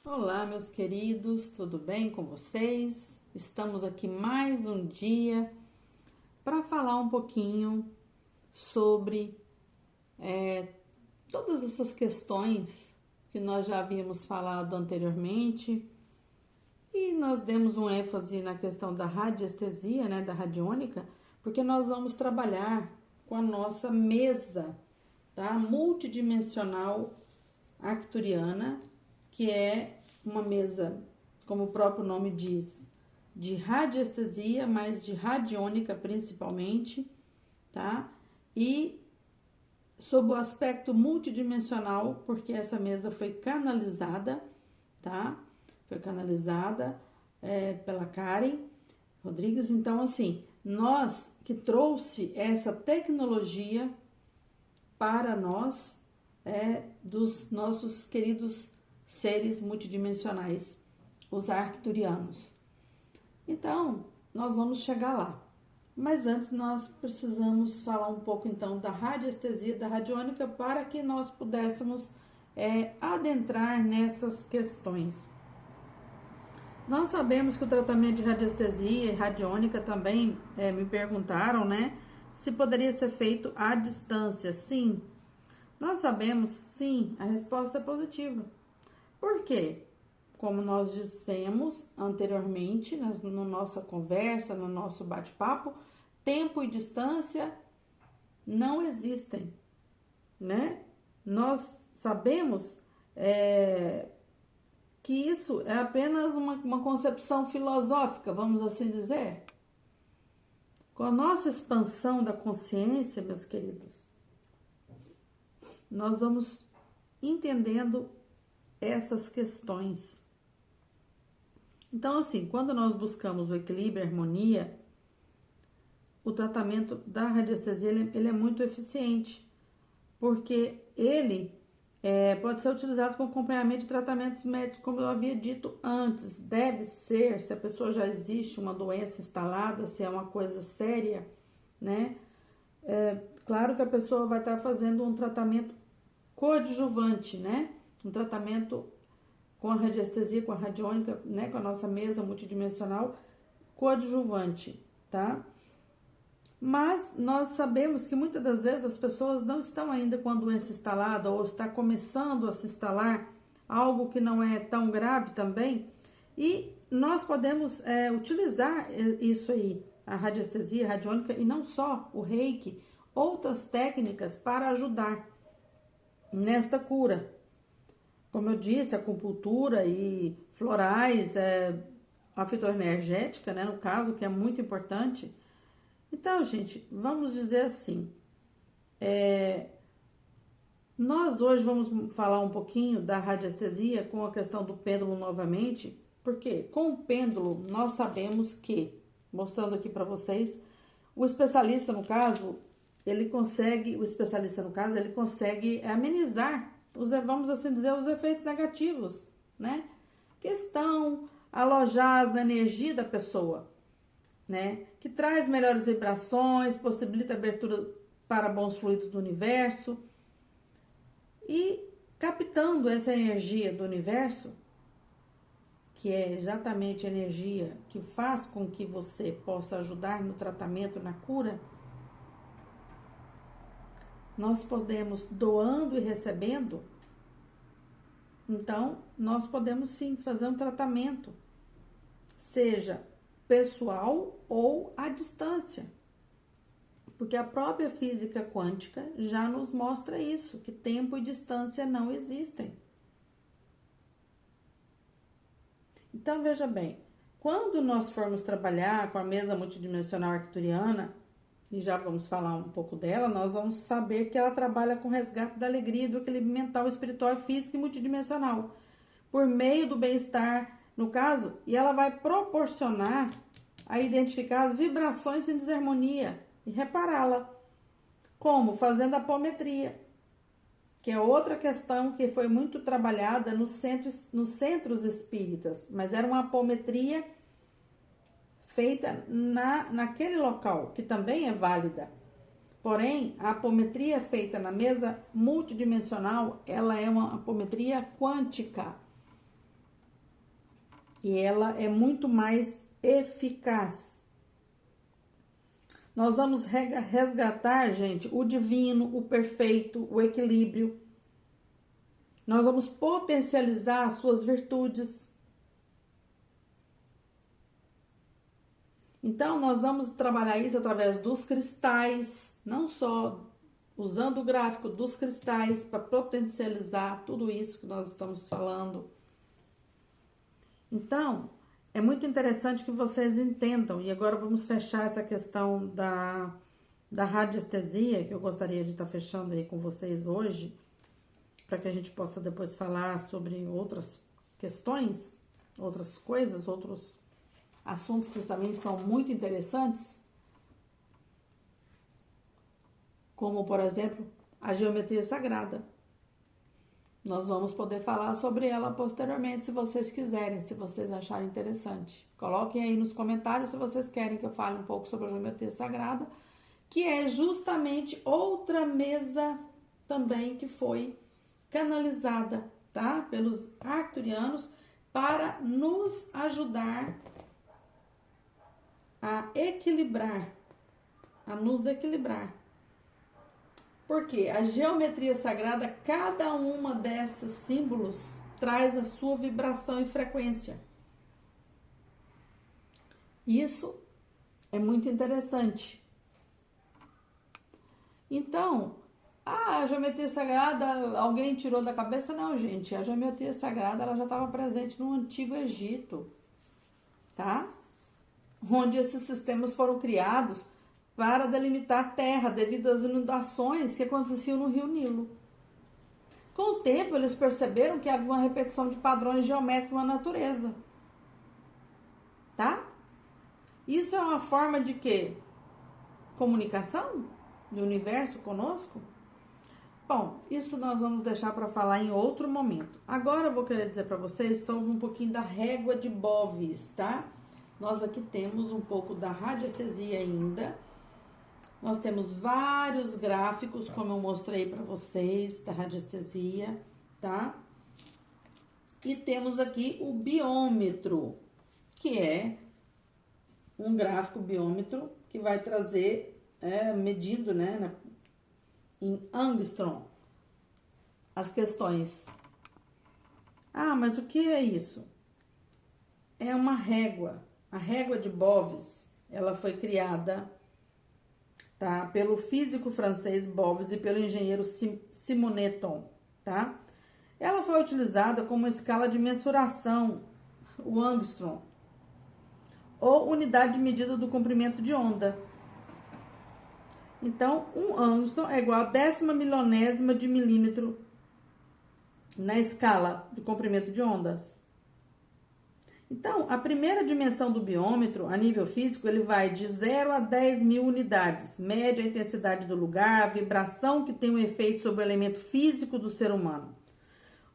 Olá, meus queridos, tudo bem com vocês? Estamos aqui mais um dia para falar um pouquinho sobre todas essas questões que nós já havíamos falado anteriormente e nós demos um ênfase na questão da radiestesia, né, da radiônica, porque nós vamos trabalhar com a nossa mesa, tá? Multidimensional arcturiana, que é uma mesa, como o próprio nome diz, de radiestesia, mas de radiônica principalmente, tá? E sob o aspecto multidimensional, porque essa mesa foi canalizada, tá? Foi canalizada pela Karen Rodrigues. Então, assim, nós que trouxe essa tecnologia para nós, dos nossos queridos seres multidimensionais, os arcturianos. Então, nós vamos chegar lá. Mas antes nós precisamos falar um pouco então da radiestesia, da radiônica, para que nós pudéssemos adentrar nessas questões. Nós sabemos que o tratamento de radiestesia e radiônica também me perguntaram, né? Se poderia ser feito à distância. Sim, nós sabemos, sim, a resposta é positiva. Por quê? Como nós dissemos anteriormente, na nossa conversa, no nosso bate-papo, tempo e distância não existem, né? Nós sabemos que isso é apenas uma concepção filosófica, vamos assim dizer. Com a nossa expansão da consciência, meus queridos, nós vamos entendendo essas questões. Então, assim, quando nós buscamos o equilíbrio, a harmonia, o tratamento da radiestesia ele é muito eficiente, porque ele pode ser utilizado com acompanhamento de tratamentos médicos, como eu havia dito antes. Deve ser, se a pessoa já existe uma doença instalada, se é uma coisa séria, né? Claro que a pessoa vai estar fazendo um tratamento coadjuvante, né? Um tratamento com a radiestesia, com a radiônica, né? Com a nossa mesa multidimensional coadjuvante, tá? Mas nós sabemos que muitas das vezes as pessoas não estão ainda com a doença instalada ou está começando a se instalar algo que não é tão grave também, e nós podemos utilizar isso aí, a radiestesia, a radiônica, e não só o reiki, outras técnicas para ajudar nesta cura. Como eu disse, acupuntura e florais, a fitoenergética, né, no caso, que é muito importante. Então, gente, vamos dizer assim, nós hoje vamos falar um pouquinho da radiestesia com a questão do pêndulo novamente, porque com o pêndulo nós sabemos que, mostrando aqui para vocês, o especialista no caso, ele consegue amenizar, vamos assim dizer, os efeitos negativos, né? Que estão alojados na energia da pessoa, né? Que traz melhores vibrações, possibilita abertura para bons fluidos do universo. E captando essa energia do universo, que é exatamente a energia que faz com que você possa ajudar no tratamento, na cura, nós podemos, doando e recebendo, então nós podemos sim fazer um tratamento, seja pessoal ou à distância. Porque a própria física quântica já nos mostra isso, que tempo e distância não existem. Então, veja bem, quando nós formos trabalhar com a mesa multidimensional arcturiana, e já vamos falar um pouco dela, nós vamos saber que ela trabalha com o resgate da alegria, do equilíbrio mental, espiritual, físico e multidimensional, por meio do bem-estar, no caso, e ela vai proporcionar a identificar as vibrações em desarmonia e repará-la. Como? Fazendo a apometria, que é outra questão que foi muito trabalhada nos centros espíritas, mas era uma apometria feita naquele local, que também é válida. Porém, a apometria feita na mesa multidimensional, ela é uma apometria quântica. e ela é muito mais eficaz. Nós vamos resgatar, gente, o divino, o perfeito, o equilíbrio. Nós vamos potencializar as suas virtudes. Então, nós vamos trabalhar isso através dos cristais, não só usando o gráfico dos cristais para potencializar tudo isso que nós estamos falando. Então, é muito interessante que vocês entendam. E agora vamos fechar essa questão da radiestesia, que eu gostaria de estar fechando aí com vocês hoje, para que a gente possa depois falar sobre outras questões, outras coisas, outros assuntos que também são muito interessantes, como, por exemplo, a geometria sagrada. Nós vamos poder falar sobre ela posteriormente, se vocês quiserem, se vocês acharem interessante. Coloquem aí nos comentários se vocês querem que eu fale um pouco sobre a geometria sagrada, que é justamente outra mesa também que foi canalizada, tá? Pelos arcturianos para nos ajudar a equilibrar, a nos equilibrar. Porque a geometria sagrada, cada uma dessas símbolos traz a sua vibração e frequência. Isso é muito interessante. Então, a geometria sagrada, alguém tirou da cabeça? Não, gente. A geometria sagrada, ela já estava presente no Antigo Egito, tá? Onde esses sistemas foram criados para delimitar a terra devido às inundações que aconteciam no Rio Nilo. Com o tempo, eles perceberam que havia uma repetição de padrões geométricos na natureza. Tá? Isso é uma forma de quê? Comunicação do universo conosco? Bom, isso nós vamos deixar para falar em outro momento. Agora eu vou querer dizer para vocês sobre um pouquinho da régua de Bovis, tá? Nós aqui temos um pouco da radiestesia ainda. Nós temos vários gráficos, como eu mostrei para vocês, da radiestesia, tá? E temos aqui o biômetro, que é um gráfico biômetro que vai trazer, medindo, né, em angstrom, as questões. Ah, mas o que é isso? É uma régua. A régua de Bovis, ela foi criada, tá, pelo físico francês Bovis e pelo engenheiro Simoneton, tá? Ela foi utilizada como escala de mensuração, o angstrom, ou unidade de medida do comprimento de onda. Então, um angstrom é igual a 10 milionésima de milímetro na escala de comprimento de ondas. Então, a primeira dimensão do biômetro, a nível físico, ele vai de 0 a 10 mil unidades. Mede a intensidade do lugar, a vibração que tem um efeito sobre o elemento físico do ser humano.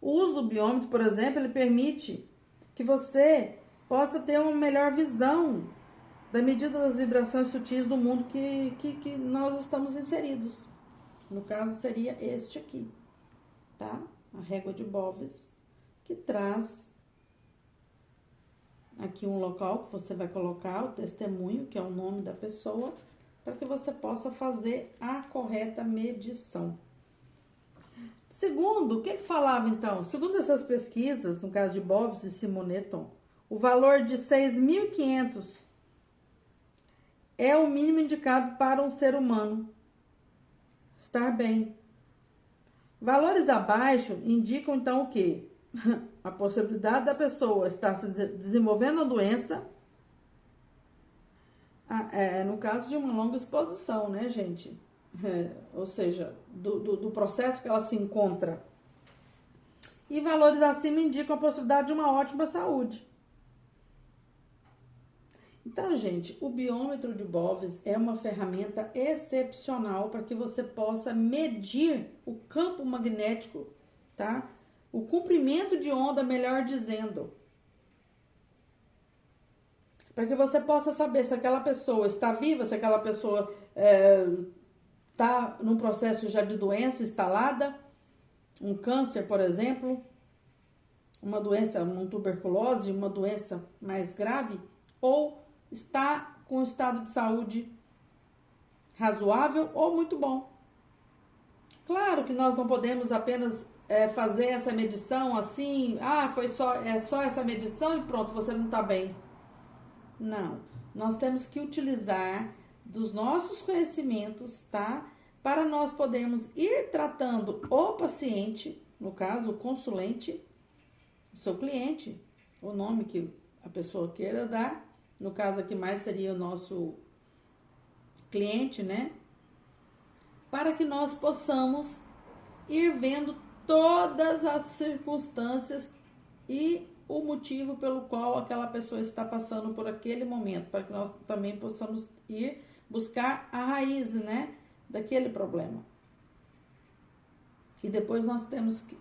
O uso do biômetro, por exemplo, ele permite que você possa ter uma melhor visão da medida das vibrações sutis do mundo que nós estamos inseridos. No caso, seria este aqui, tá? A régua de Bovis, que traz aqui um local que você vai colocar o testemunho, que é o nome da pessoa, para que você possa fazer a correta medição. Segundo, o que falava então? Segundo essas pesquisas, no caso de Bovis e Simoneton, o valor de 6.500 é o mínimo indicado para um ser humano estar bem. Valores abaixo indicam então o quê? A possibilidade da pessoa estar se desenvolvendo a doença, no caso de uma longa exposição, né, gente? Ou seja, do processo que ela se encontra. E valores acima indicam a possibilidade de uma ótima saúde. Então, gente, o biômetro de Bovis é uma ferramenta excepcional para que você possa medir o campo magnético, tá? O comprimento de onda, melhor dizendo. Para que você possa saber se aquela pessoa está viva, se aquela pessoa está num processo já de doença instalada, um câncer, por exemplo. uma doença, uma tuberculose, uma doença mais grave, ou está com um estado de saúde razoável ou muito bom. Claro que nós não podemos apenas fazer essa medição assim, é só essa medição e pronto, você não está bem. Não, nós temos que utilizar dos nossos conhecimentos, tá? Para nós podermos ir tratando o paciente, no caso, o consulente, o seu cliente, o nome que a pessoa queira dar, no caso aqui mais seria o nosso cliente, né? Para que nós possamos ir vendo todas as circunstâncias e o motivo pelo qual aquela pessoa está passando por aquele momento, para que nós também possamos ir buscar a raiz, né, daquele problema. E depois nós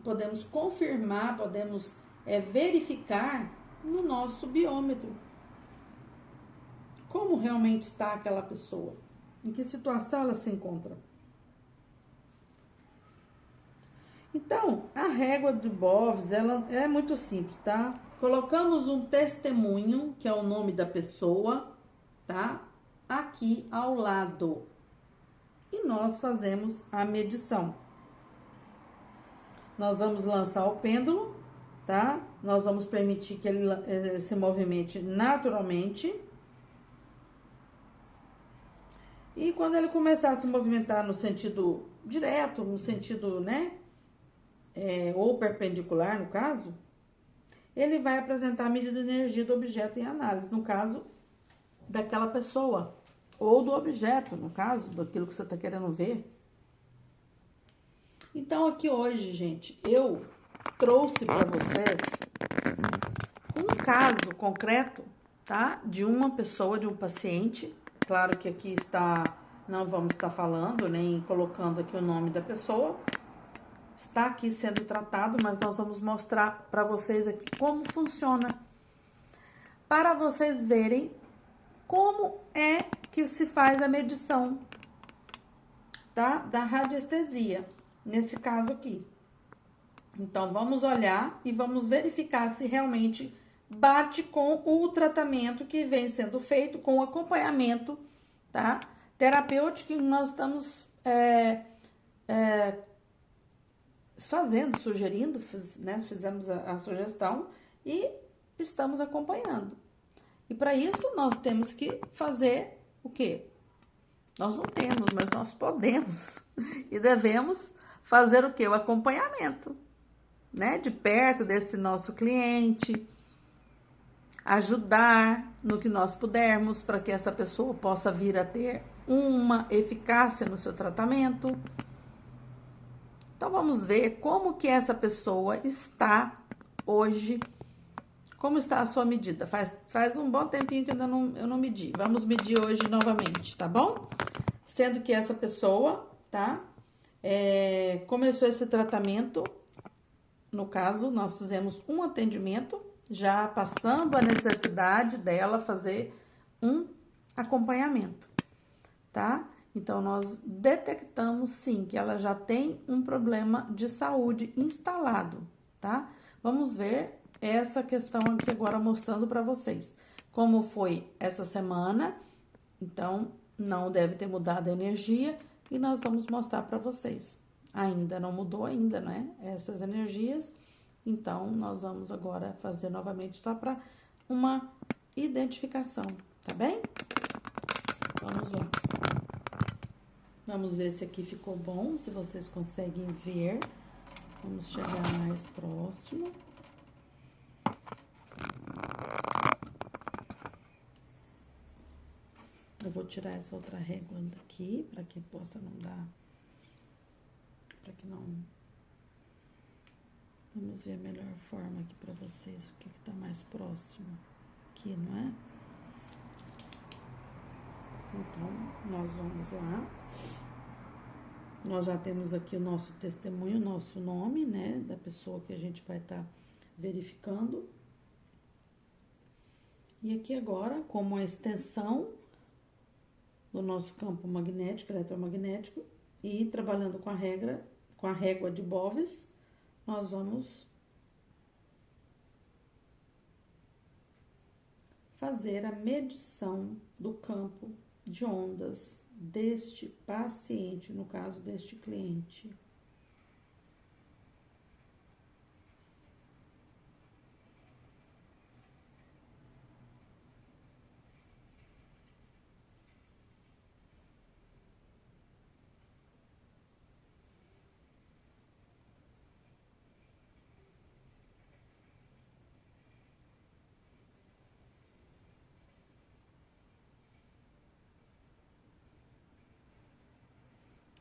podemos confirmar, podemos verificar no nosso biômetro como realmente está aquela pessoa, em que situação ela se encontra. Então, a régua de Boves, ela é muito simples, tá? Colocamos um testemunho, que é o nome da pessoa, tá? Aqui ao lado. E nós fazemos a medição. Nós vamos lançar o pêndulo, tá? Nós vamos permitir que ele se movimente naturalmente. E quando ele começar a se movimentar no sentido direto, no sentido, né? Ou perpendicular, no caso, ele vai apresentar a medida de energia do objeto em análise, no caso, daquela pessoa, ou do objeto, no caso, daquilo que você está querendo ver. Então, aqui hoje, gente, eu trouxe para vocês um caso concreto, tá? De uma pessoa, de um paciente. Claro que aqui não vamos estar falando, nem colocando aqui o nome da pessoa. Está aqui sendo tratado, mas nós vamos mostrar para vocês aqui como funciona, para vocês verem como é que se faz a medição, tá? Da radiestesia, nesse caso aqui. Então, vamos olhar e vamos verificar se realmente bate com o tratamento que vem sendo feito, com o acompanhamento, tá? Terapêutico que nós estamos sugerindo, né? Fizemos a sugestão e estamos acompanhando. E para isso nós temos que fazer o quê? Nós não temos, mas nós podemos e devemos fazer o quê? O acompanhamento, né? De perto desse nosso cliente, ajudar no que nós pudermos para que essa pessoa possa vir a ter uma eficácia no seu tratamento. Então, vamos ver como que essa pessoa está hoje, como está a sua medida. Faz um bom tempinho que eu não medi. Vamos medir hoje novamente, tá bom? Sendo que essa pessoa, tá? Começou esse tratamento, no caso, nós fizemos um atendimento, já passando a necessidade dela fazer um acompanhamento, tá? Então, nós detectamos, sim, que ela já tem um problema de saúde instalado, tá? Vamos ver essa questão aqui agora mostrando para vocês. Como foi essa semana, então, não deve ter mudado a energia e nós vamos mostrar para vocês. Ainda não mudou ainda, né? Essas energias. Então, nós vamos agora fazer novamente só para uma identificação, tá bem? Vamos lá. Vamos ver se aqui ficou bom, se vocês conseguem ver. Vamos chegar mais próximo. Eu vou tirar essa outra régua daqui, para que possa não dar... Para que não... Vamos ver a melhor forma aqui para vocês, o que tá mais próximo aqui, não é? Então, nós vamos lá. Nós já temos aqui o nosso testemunho, o nosso nome, né, da pessoa que a gente vai estar verificando. E aqui agora, como a extensão do nosso campo magnético, eletromagnético, e trabalhando com a régua de Boves, nós vamos fazer a medição do campo de ondas deste paciente, no caso deste cliente.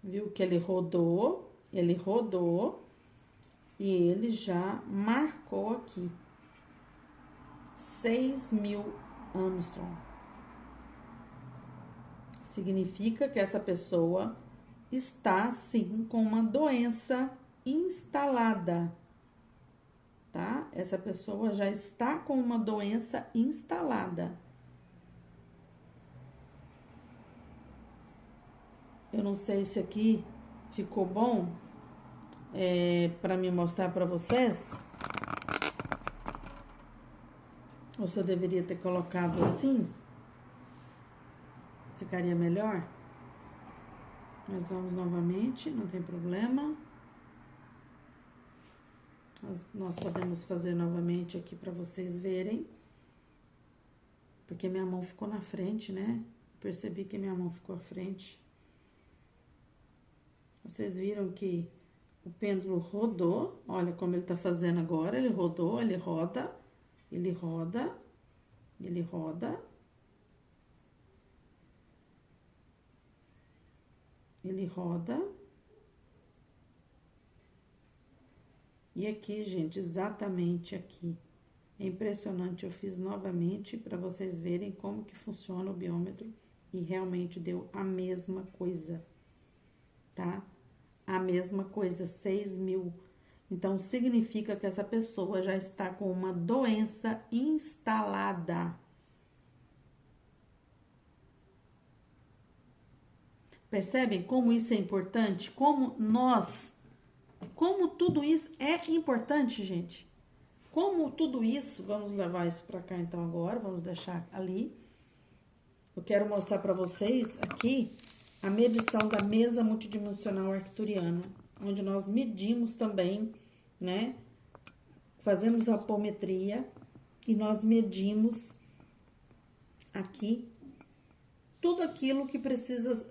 Viu que ele rodou e ele já marcou aqui 6.000 Armstrong. Significa que essa pessoa está, sim, com uma doença instalada, tá? Essa pessoa já está com uma doença instalada. Eu não sei se aqui ficou bom para me mostrar para vocês. Ou se eu deveria ter colocado assim. Ficaria melhor. Mas vamos novamente, não tem problema. Nós podemos fazer novamente aqui para vocês verem. Porque minha mão ficou na frente, né? Percebi que minha mão ficou à frente. Vocês viram que o pêndulo rodou, olha como ele tá fazendo agora, ele rodou, ele roda, ele roda, ele roda, ele roda. E aqui, gente, exatamente aqui. É impressionante, eu fiz novamente para vocês verem como que funciona o biômetro e realmente deu a mesma coisa, tá? A mesma coisa, 6.000. Então, significa que essa pessoa já está com uma doença instalada. Percebem como isso é importante? Como tudo isso é importante, gente. Como tudo isso, vamos levar isso para cá então agora, vamos deixar ali. Eu quero mostrar para vocês aqui a medição da mesa multidimensional arcturiana, onde nós medimos também, né? Fazemos a apometria e nós medimos aqui tudo aquilo que precisa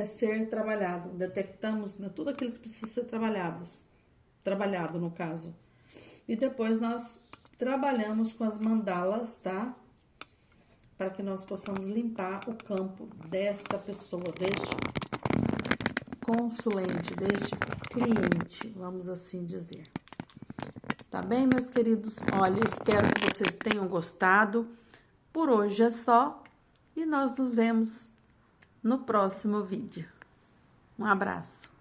ser trabalhado. Detectamos, né, tudo aquilo que precisa ser trabalhado no caso. E depois nós trabalhamos com as mandalas, tá? Para que nós possamos limpar o campo desta pessoa, deste consulente, deste cliente, vamos assim dizer. Tá bem, meus queridos? Olha, espero que vocês tenham gostado. Por hoje é só e nós nos vemos no próximo vídeo. Um abraço.